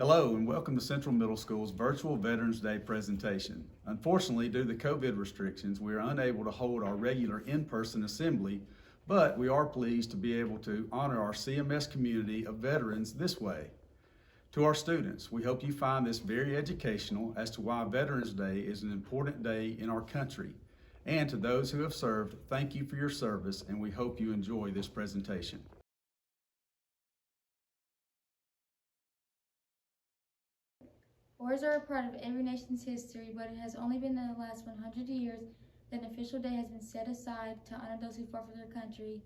Hello and welcome to Central Middle School's virtual Veterans Day presentation. Unfortunately, due to COVID restrictions, we are unable to hold our regular in-person assembly, but we are pleased to be able to honor our CMS community of veterans this way. To our students, we hope you find this very educational as to why Veterans Day is an important day in our country. And to those who have served, thank you for your service, and we hope you enjoy this presentation. Wars are a part of every nation's history, but it has only been in the last 100 years that an official day has been set aside to honor those who fought for their country.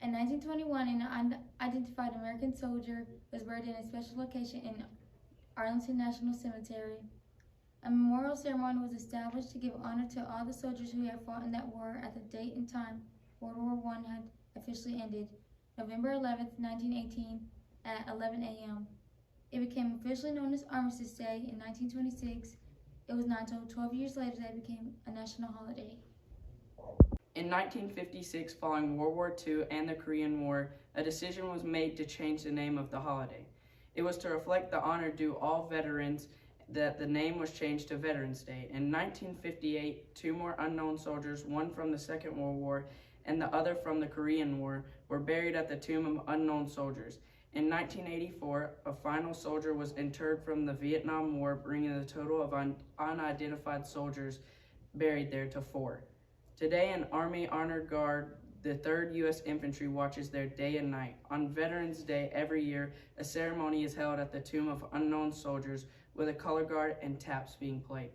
In 1921, an unidentified American soldier was buried in a special location in Arlington National Cemetery. A memorial ceremony was established to give honor to all the soldiers who had fought in that war at the date and time World War I had officially ended, November 11, 1918, at 11 a.m. It became officially known as Armistice Day in 1926. It was not until 12 years later that it became a national holiday. In 1956, following World War II and the Korean War, a decision was made to change the name of the holiday. It was to reflect the honor due all veterans that the name was changed to Veterans Day. In 1958, two more unknown soldiers, one from the Second World War and the other from the Korean War, were buried at the Tomb of Unknown Soldiers. In 1984, a final soldier was interred from the Vietnam War, bringing the total of unidentified soldiers buried there to 4. Today, an Army Honor Guard, the 3rd U.S. Infantry, watches there day and night. On Veterans Day every year, a ceremony is held at the Tomb of Unknown Soldiers with a color guard and taps being played.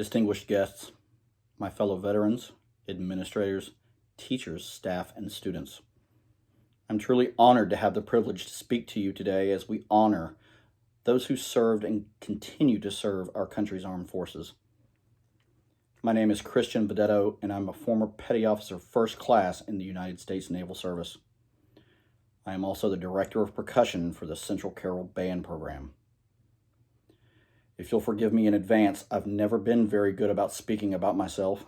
distinguished guests, my fellow veterans, administrators, teachers, staff, and students. I'm truly honored to have the privilege to speak to you today as we honor those who served and continue to serve our country's armed forces. My name is Christian Vedetto, and I'm a former Petty Officer First Class in the United States Naval Service. I am also the Director of Percussion for the Central Carroll Band Program. If you'll forgive me in advance, I've never been very good about speaking about myself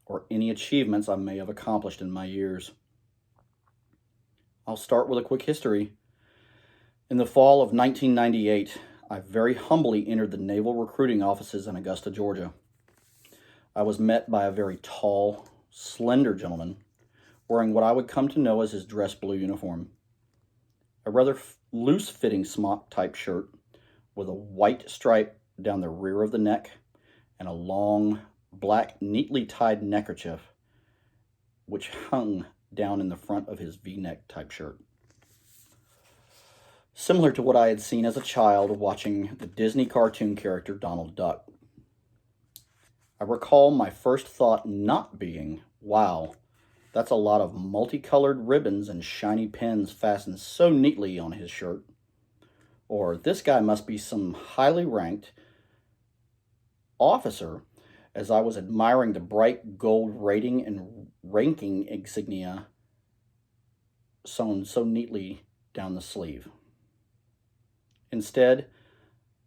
or any achievements I may have accomplished in my years. I'll start with a quick history. In the fall of 1998, I very humbly entered the Naval Recruiting Offices in Augusta, Georgia. I was met by a very tall, slender gentleman wearing what I would come to know as his dress blue uniform. A rather loose-fitting smock-type shirt with a white stripe down the rear of the neck and a long, black, neatly tied neckerchief which hung down in the front of his V-neck type shirt. Similar to what I had seen as a child watching the Disney cartoon character Donald Duck. I recall my first thought not being, wow, that's a lot of multicolored ribbons and shiny pins fastened so neatly on his shirt. Or this guy must be some highly ranked officer, as I was admiring the bright gold rating and ranking insignia sewn so neatly down the sleeve. Instead,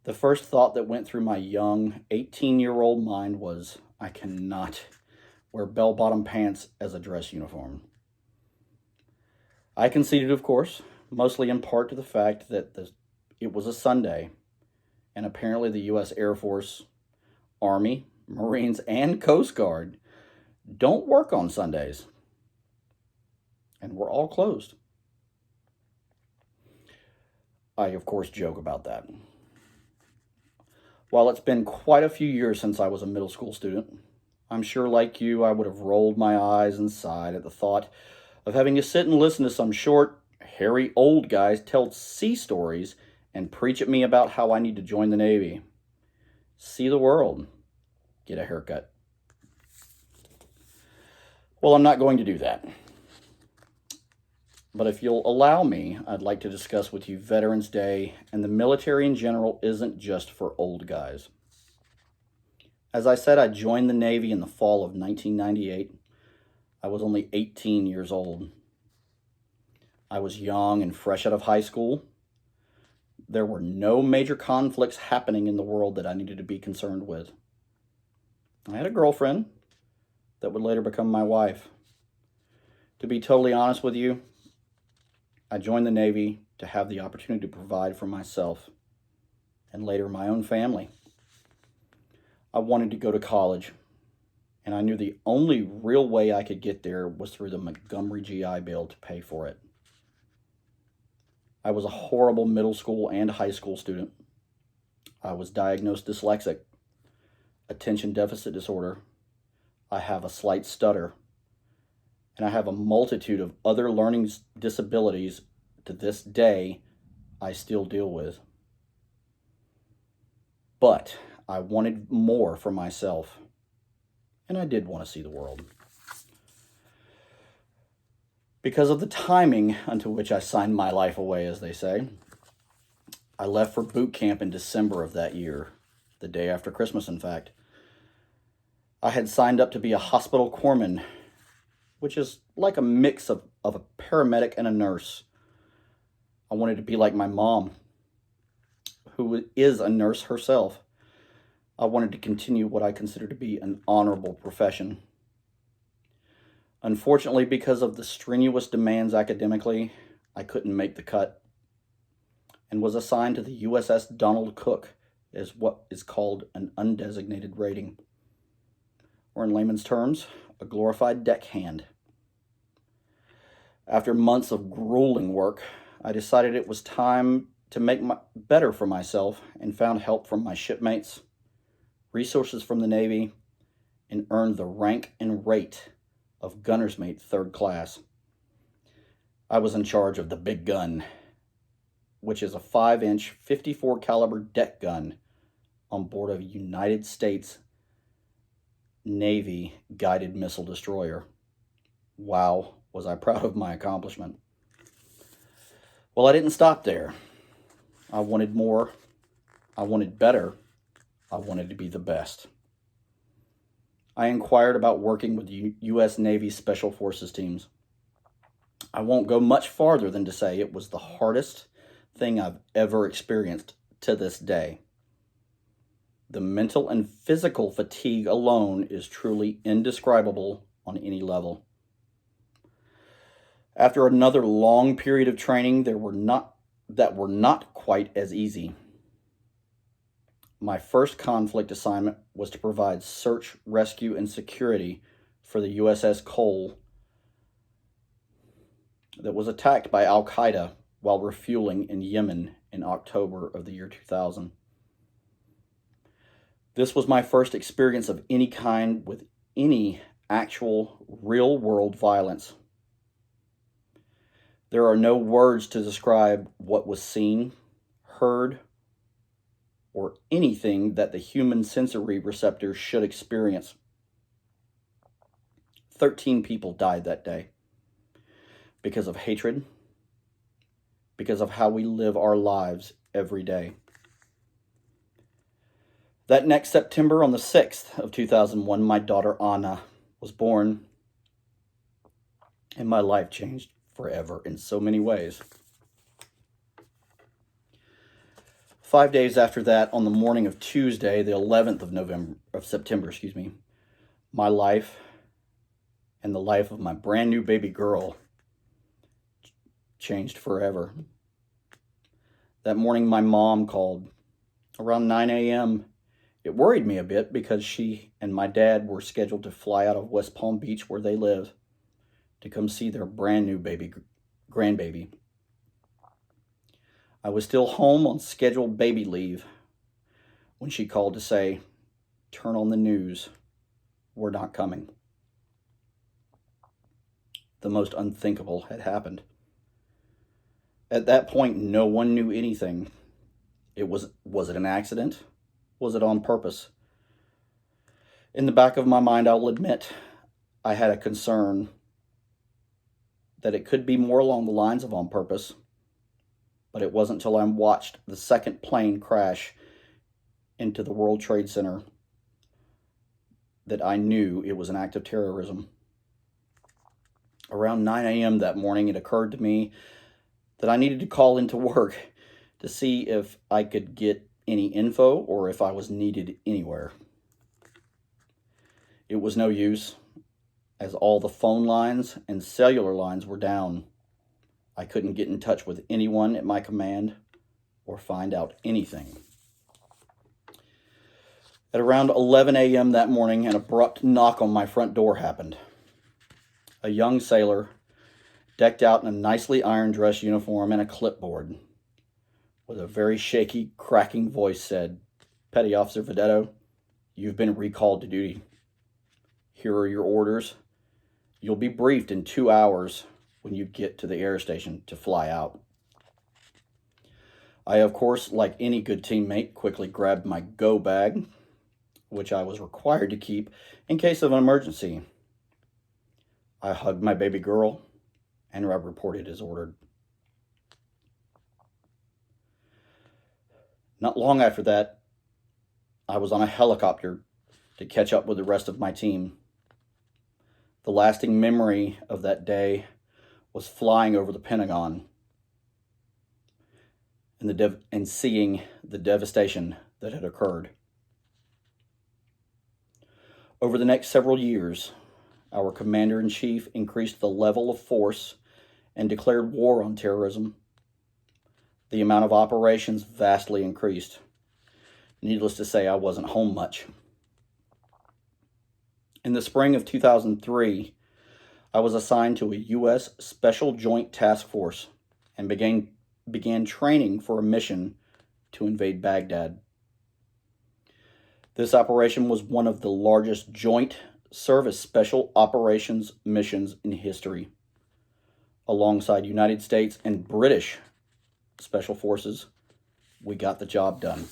the first thought that went through my young 18-year-old mind was, I cannot wear bell-bottom pants as a dress uniform. I conceded, of course, mostly in part to the fact that it was a Sunday, and apparently the U.S. Air Force, Army, Marines, and Coast Guard don't work on Sundays, and we're all closed. I, of course, joke about that. While it's been quite a few years since I was a middle school student, I'm sure, like you, I would have rolled my eyes and sighed at the thought of having to sit and listen to some short, hairy old guys tell sea stories and preach at me about how I need to join the Navy, see the world, get a haircut. Well, I'm not going to do that. But if you'll allow me, I'd like to discuss with you Veterans Day, and the military in general isn't just for old guys. As I said, I joined the Navy in the fall of 1998. I was only 18 years old. I was young and fresh out of high school. There were no major conflicts happening in the world that I needed to be concerned with. I had a girlfriend that would later become my wife. To be totally honest with you, I joined the Navy to have the opportunity to provide for myself and later my own family. I wanted to go to college, and I knew the only real way I could get there was through the Montgomery GI Bill to pay for it. I was a horrible middle school and high school student. I was diagnosed dyslexic, attention deficit disorder. I have a slight stutter, and I have a multitude of other learning disabilities to this day I still deal with. But I wanted more for myself, and I did want to see the world. Because of the timing unto which I signed my life away, as they say, I left for boot camp in December of that year, the day after Christmas, in fact. I had signed up to be a hospital corpsman, which is like a mix of a paramedic and a nurse. I wanted to be like my mom, who is a nurse herself. I wanted to continue what I consider to be an honorable profession. Unfortunately, because of the strenuous demands academically, I couldn't make the cut and was assigned to the USS Donald Cook as what is called an undesignated rating, or in layman's terms, a glorified deckhand. After months of grueling work, I decided it was time to make better for myself and found help from my shipmates, resources from the Navy, and earned the rank and rate of gunner's mate 3rd class. I was in charge of the big gun, which is a 5-inch 54 caliber deck gun on board a United States Navy guided missile destroyer. Wow, was I proud of my accomplishment. Well, I didn't stop there. I wanted more. I wanted better. I wanted to be the best. I inquired about working with U.S. Navy Special Forces teams. I won't go much farther than to say it was the hardest thing I've ever experienced to this day. The mental and physical fatigue alone is truly indescribable on any level. After another long period of training, that were not quite as easy. My first conflict assignment was to provide search, rescue, and security for the USS Cole that was attacked by Al-Qaeda while refueling in Yemen in October of the year 2000. This was my first experience of any kind with any actual real-world violence. There are no words to describe what was seen, heard, or anything that the human sensory receptors should experience. 13 people died that day because of hatred, because of how we live our lives every day. That next September, on the 6th of 2001, my daughter Anna was born, and my life changed forever in so many ways. 5 days after that, on the morning of Tuesday, the 11th of September, my life and the life of my brand new baby girl changed forever. That morning, my mom called around 9 a.m. It worried me a bit because she and my dad were scheduled to fly out of West Palm Beach, where they live, to come see their brand new grandbaby. I was still home on scheduled baby leave when she called to say, "Turn on the news. We're not coming." The most unthinkable had happened. At that point, no one knew anything. Was it an accident? Was it on purpose? In the back of my mind, I'll admit, I had a concern that it could be more along the lines of on purpose, but it wasn't until I watched the second plane crash into the World Trade Center that I knew it was an act of terrorism. Around 9 a.m. that morning, it occurred to me that I needed to call into work to see if I could get any info or if I was needed anywhere. It was no use, as all the phone lines and cellular lines were down. I couldn't get in touch with anyone at my command or find out anything. At around 11 a.m. that morning, an abrupt knock on my front door happened. A young sailor, decked out in a nicely ironed dress uniform and a clipboard, with a very shaky, cracking voice said, "Petty Officer Vedetto, you've been recalled to duty. Here are your orders. You'll be briefed in 2 hours when you get to the air station to fly out." I, of course, like any good teammate, quickly grabbed my go bag, which I was required to keep in case of an emergency. I hugged my baby girl, and I reported as ordered. Not long after that, I was on a helicopter to catch up with the rest of my team. The lasting memory of that day was flying over the Pentagon and seeing the devastation that had occurred. Over the next several years, our Commander-in-Chief increased the level of force and declared war on terrorism. The amount of operations vastly increased. Needless to say, I wasn't home much. In the spring of 2003, I was assigned to a U.S. Special Joint Task Force and began training for a mission to invade Baghdad. This operation was one of the largest joint service special operations missions in history. Alongside United States and British Special Forces, we got the job done.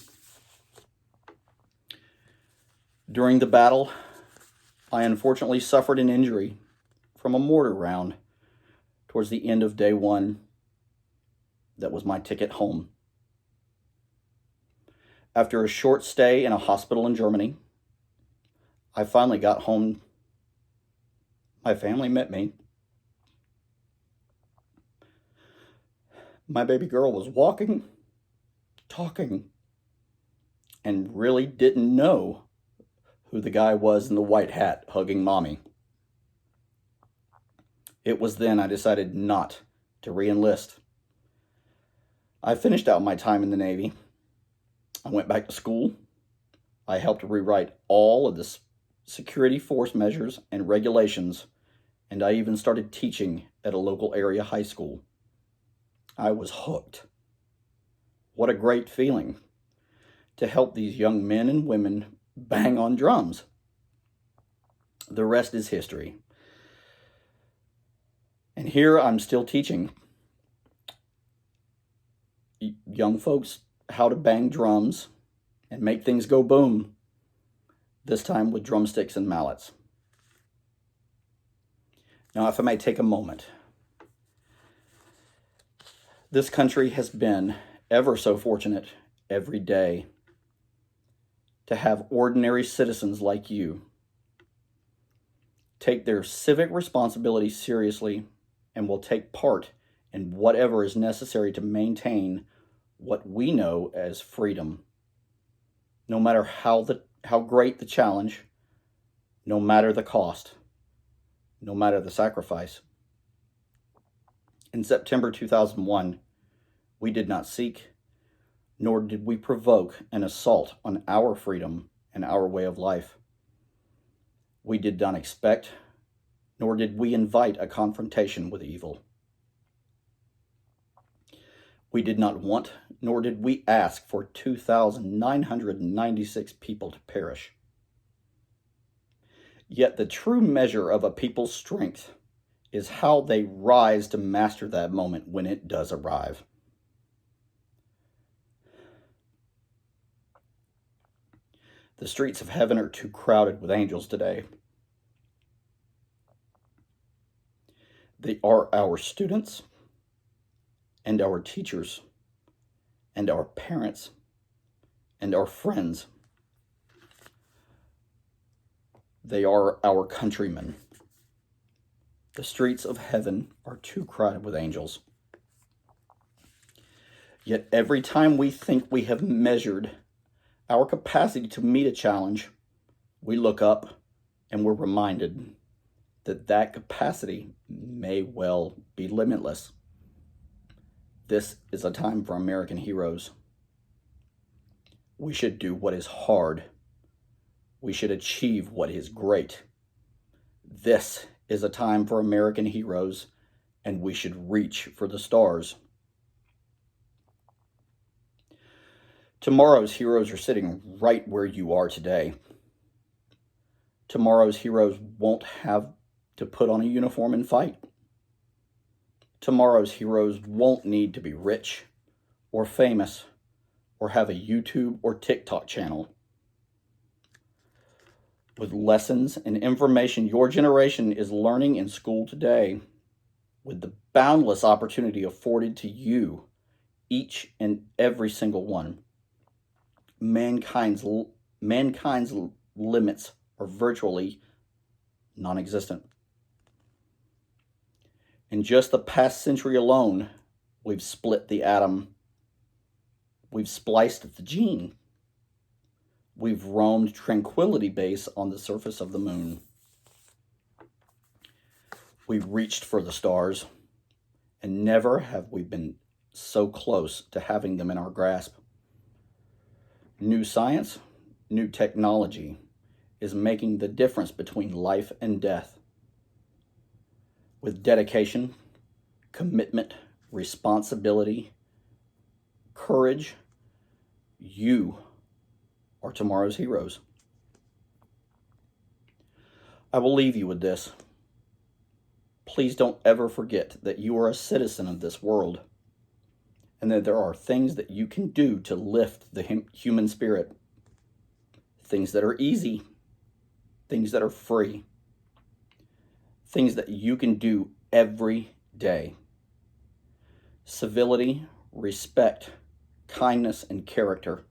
During the battle, I unfortunately suffered an injury from a mortar round towards the end of day one. That was my ticket home. After a short stay in a hospital in Germany, I finally got home. My family met me. My baby girl was walking, talking, and really didn't know who the guy was in the white hat hugging mommy. It was then I decided not to re-enlist. I finished out my time in the Navy. I went back to school. I helped rewrite all of the security force measures and regulations, and I even started teaching at a local area high school. I was hooked. What a great feeling to help these young men and women bang on drums. The rest is history. And here I'm still teaching young folks how to bang drums and make things go boom, this time with drumsticks and mallets. Now, if I may take a moment, this country has been ever so fortunate every day to have ordinary citizens like you take their civic responsibility seriously and will take part in whatever is necessary to maintain what we know as freedom, no matter how great the challenge, no matter the cost, no matter the sacrifice. In September 2001, we did not seek, nor did we provoke an assault on our freedom and our way of life. We did not expect, nor did we invite a confrontation with evil. We did not want, nor did we ask for 2,996 people to perish. Yet the true measure of a people's strength is how they rise to master that moment when it does arrive. The streets of heaven are too crowded with angels today. They are our students and our teachers and our parents and our friends. They are our countrymen. The streets of heaven are too crowded with angels. Yet every time we think we have measured our capacity to meet a challenge, we look up and we're reminded that that capacity may well be limitless. This is a time for American heroes. We should do what is hard. We should achieve what is great. This is a time for American heroes, and we should reach for the stars. Tomorrow's heroes are sitting right where you are today. Tomorrow's heroes won't have to put on a uniform and fight. Tomorrow's heroes won't need to be rich or famous or have a YouTube or TikTok channel. With lessons and information your generation is learning in school today, with the boundless opportunity afforded to you, each and every single one, mankind's limits are virtually non-existent. In just the past century alone, we've split the atom. We've spliced the gene. We've roamed Tranquility Base on the surface of the moon. We've reached for the stars, and never have we been so close to having them in our grasp. New science, new technology is making the difference between life and death. With dedication, commitment, responsibility, courage, you are tomorrow's heroes. I will leave you with this. Please don't ever forget that you are a citizen of this world, and that there are things that you can do to lift the human spirit. Things that are easy, things that are free, things that you can do every day. Civility, respect, kindness, and character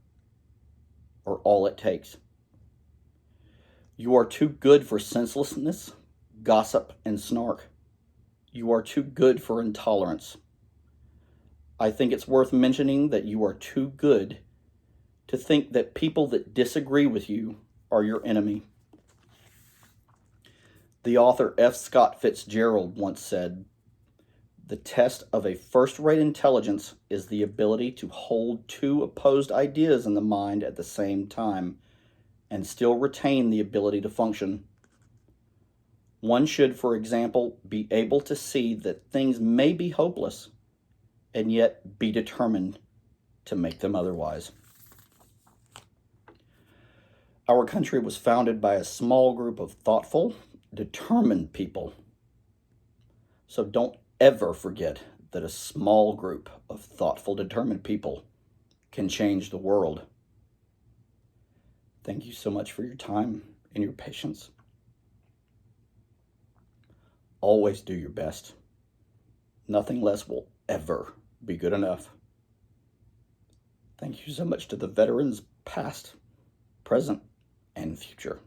are all it takes. You are too good for senselessness, gossip, and snark. You are too good for intolerance. I think it's worth mentioning that you are too good to think that people that disagree with you are your enemy. The author F. Scott Fitzgerald once said, "The test of a first-rate intelligence is the ability to hold two opposed ideas in the mind at the same time and still retain the ability to function. One should, for example, be able to see that things may be hopeless and yet be determined to make them otherwise." Our country was founded by a small group of thoughtful, determined people. So don't ever forget that a small group of thoughtful, determined people can change the world. Thank you so much for your time and your patience. Always do your best. Nothing less will ever be good enough. Thank you so much to the veterans past, present, and future.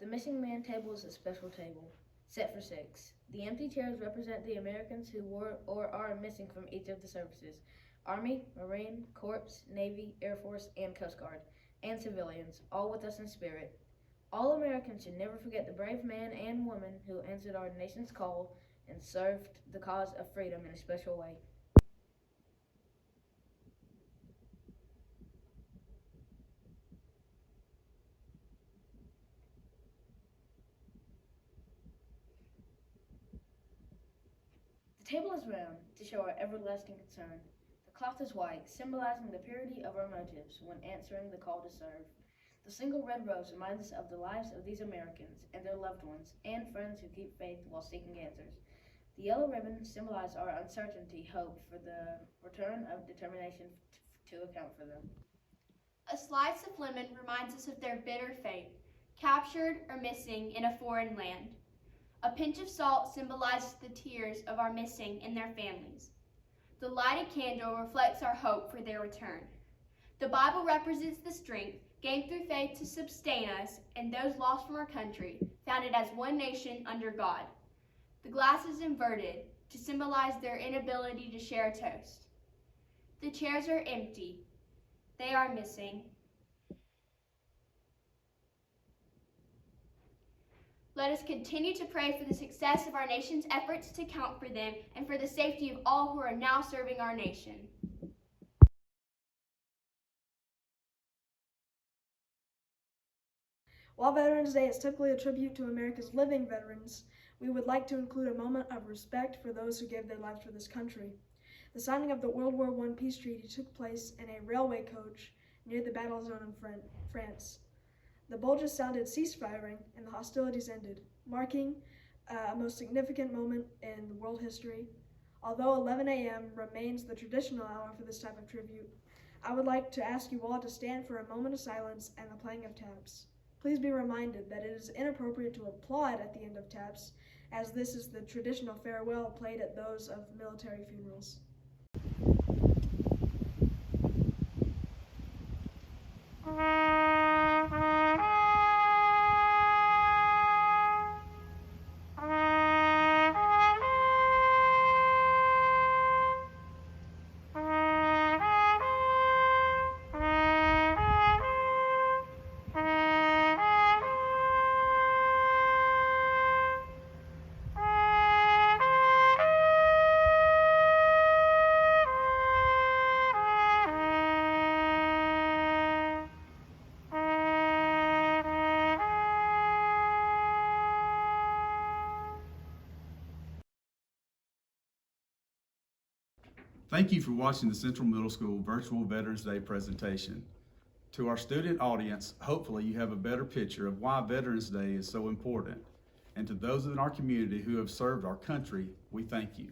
missing man table is a special table, set for 6. The empty chairs represent the Americans who were or are missing from each of the services: Army, Marine, Corps, Navy, Air Force, and Coast Guard, and civilians, all with us in spirit. All Americans should never forget the brave man and woman who answered our nation's call and served the cause of freedom in a special way. The table is round to show our everlasting concern. The cloth is white, symbolizing the purity of our motives when answering the call to serve. The single red rose reminds us of the lives of these Americans and their loved ones and friends who keep faith while seeking answers. The yellow ribbon symbolizes our uncertainty, hope for the return of determination to account for them. A slice of lemon reminds us of their bitter fate, captured or missing in a foreign land. A pinch of salt symbolizes the tears of our missing and their families. The lighted candle reflects our hope for their return. The Bible represents the strength gained through faith to sustain us and those lost from our country, founded as one nation under God. The glass is inverted to symbolize their inability to share a toast. The chairs are empty. They are missing. Let us continue to pray for the success of our nation's efforts to count for them and for the safety of all who are now serving our nation. While Veterans Day is typically a tribute to America's living veterans, we would like to include a moment of respect for those who gave their lives for this country. The signing of the World War I peace treaty took place in a railway coach near the battle zone in France. The Bulges sounded ceasefiring and the hostilities ended, marking a most significant moment in world history. Although 11 a.m. remains the traditional hour for this type of tribute, I would like to ask you all to stand for a moment of silence and the playing of taps. Please be reminded that it is inappropriate to applaud at the end of taps, as this is the traditional farewell played at those of military funerals. Thank you for watching the Central Middle School Virtual Veterans Day presentation. To our student audience, hopefully you have a better picture of why Veterans Day is so important. And to those in our community who have served our country, we thank you.